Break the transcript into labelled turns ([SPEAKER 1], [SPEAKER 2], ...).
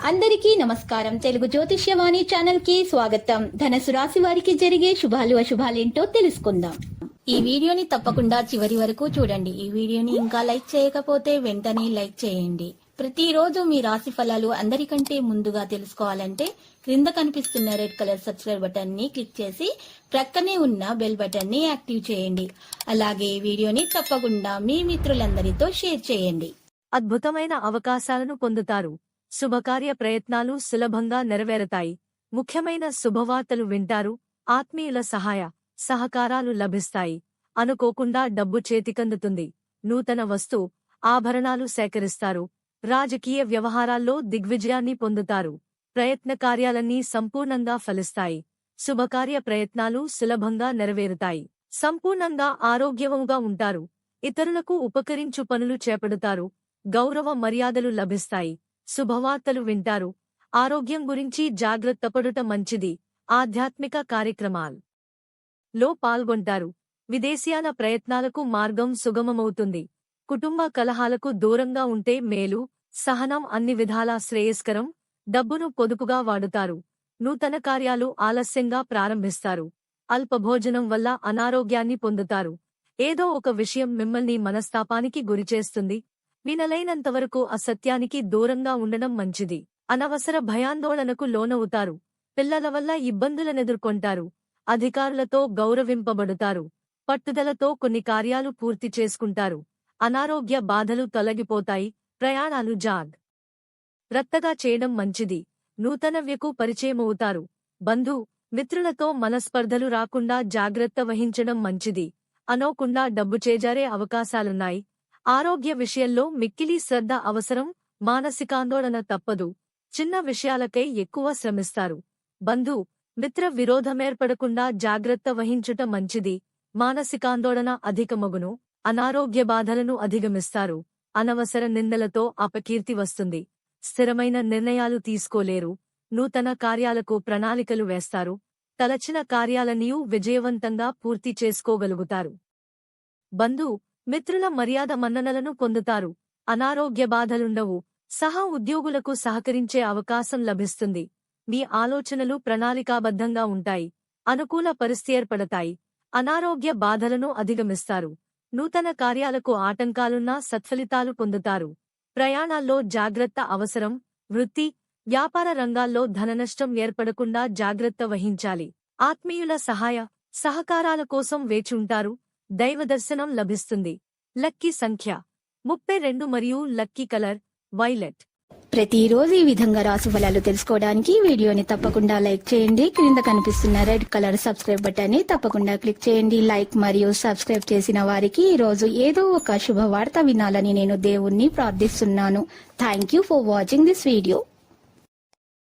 [SPEAKER 1] అందరికీ నమస్కారం. తెలుగు జ్యోతిష్యవాణి ఛానల్ కి స్వాగతం. ధనుసు రాశి వారికి జరిగే శుభాలు అశుభాలేంటో తెలుసుకుందాం. ఈ వీడియోని తప్పకుండా చివరి వరకు చూడండి. ఈ వీడియోని ఇంకా లైక్ చేయకపోతే వెంటనే లైక్ చేయండి. ప్రతిరోజు మీ రాశి ఫలాలు అందరికంటే ముందుగా తెలుసుకోవాలంటే క్రింద కనిపిస్తున్న రెడ్ కలర్ సబ్స్క్రైబ్ బటన్ ని క్లిక్ చేసి ప్రక్కనే ఉన్న బెల్ బటన్ ని యాక్టివ్ చేయండి. అలాగే ఈ వీడియోని తప్పకుండా మీ మిత్రులందరితో షేర్ చేయండి.
[SPEAKER 2] అద్భుతమైన అవకాశాలను పొందుతారు. శుభకార్య ప్రయత్నాలు సులభంగా నెరవేరతాయి. ముఖ్యమైన శుభవార్తలు వింటారు. ఆత్మీయుల సహకారాలు లభిస్తాయి. అనుకోకుండా డబ్బు చేతికందుతుంది. నూతన ఆభరణాలు సేకరిస్తారు. రాజకీయ వ్యవహారాల్లో దిగ్విజయాన్ని పొందుతారు. ప్రయత్న కార్యాలన్నీ సంపూర్ణంగా ఫలిస్తాయి. శుభకార్య ప్రయత్నాలు సులభంగా నెరవేరుతాయి. సంపూర్ణంగా ఆరోగ్యవంగా ఉంటారు. ఇతరులకు ఉపకరించు పనులు చేపడతారు. గౌరవ మర్యాదలు లభిస్తాయి. శుభవార్తలు వింటారు. ఆరోగ్యం గురించి జాగ్రత్తపడుట మంచిది. ఆధ్యాత్మిక కార్యక్రమాల్లో పాల్గొంటారు. విదేశీయాన ప్రయత్నాలకు మార్గం సుగమమవుతుంది. కుటుంబ కలహాలకు దూరంగా ఉంటే మేలు. సహనం అన్ని విధాలా శ్రేయస్కరం. డబ్బును పొదుపుగా వాడుతారు. నూతన కార్యాలు ఆలస్యంగా ప్రారంభిస్తారు. అల్పభోజనం వల్ల అనారోగ్యాన్ని పొందుతారు. ఏదో ఒక విషయం మిమ్మల్ని మనస్తాపానికి గురిచేస్తుంది. వినలైనంతవరకు అసత్యానికి దూరంగా ఉండడం మంచిది. అనవసర భయాందోళనకు లోనవుతారు. పిల్లల వల్ల ఇబ్బందులనెదుర్కొంటారు. అధికారులతో గౌరవింపబడుతారు. పట్టుదలతో కొన్ని కార్యాలు పూర్తి చేసుకుంటారు. అనారోగ్య బాధలు తొలగిపోతాయి. ప్రయాణాలు జాగ్రత్తగా చేయడం మంచిది. నూతనవ్యకు పరిచయమవుతారు. మిత్రులతో మనస్పర్ధలు రాకుండా జాగ్రత్త వహించడం మంచిది. అనోకుండా డబ్బు చేజారే అవకాశాలున్నాయి. ఆరోగ్య విషయంలో మిక్కిలి శ్రద్ధ అవసరం. మానసికాందోళన తప్పదు. చిన్న విషయాలకై ఎక్కువ శ్రమిస్తారు. మిత్ర విరోధమేర్పడకుండా జాగ్రత్త వహించుట మంచిది. మానసికాందోళన అధికమగును. అనారోగ్య బాధలను అధిగమిస్తారు. అనవసర నిందలతో అపకీర్తి వస్తుంది. స్థిరమైన నిర్ణయాలు తీసుకోలేరు. నూతన కార్యాలకు ప్రణాళికలు వేస్తారు. తలచిన కార్యాలన్నీయూ విజయవంతంగా పూర్తి చేసుకోగలుగుతారు. మిత్రుల మర్యాద మన్ననలను పొందుతారు. అనారోగ్య బాధలుండవు. ఉద్యోగులకు సహకరించే అవకాశం లభిస్తుంది. మీ ఆలోచనలు ప్రణాళికాబద్ధంగా ఉంటాయి. అనుకూల పరిస్థితి ఏర్పడతాయి. అనారోగ్య బాధలను అధిగమిస్తారు. నూతన కార్యాలకు ఆటంకాలున్నా సత్ఫలితాలు పొందుతారు. ప్రయాణాల్లో జాగ్రత్త అవసరం. వృత్తి, వ్యాపార రంగాల్లో ధననష్టం ఏర్పడకుండా జాగ్రత్త వహించాలి. ఆత్మీయుల సహకారాల కోసం వేచుంటారు. దైవదర్శనం లభిస్తుంది. లక్కీ సంఖ్య 32 మరియు లక్కీ కలర్ వైలెట్.
[SPEAKER 1] ప్రతిరోజు ఈ విధంగా రాశి ఫలాలు తెలుసుకోవడానికి వీడియోని తప్పకుండా లైక్ చేయండి. క్రింద కనిపిస్తున్న రెడ్ కలర్ సబ్స్క్రైబ్ బటన్ ని తప్పకుండా క్లిక్ చేయండి. లైక్ మరియు సబ్స్క్రైబ్ చేసిన వారికి ఈ రోజు ఏదో ఒక శుభవార్త వినాలని నేను దేవుణ్ణి ప్రార్థిస్తున్నాను. Thank you for watching this video.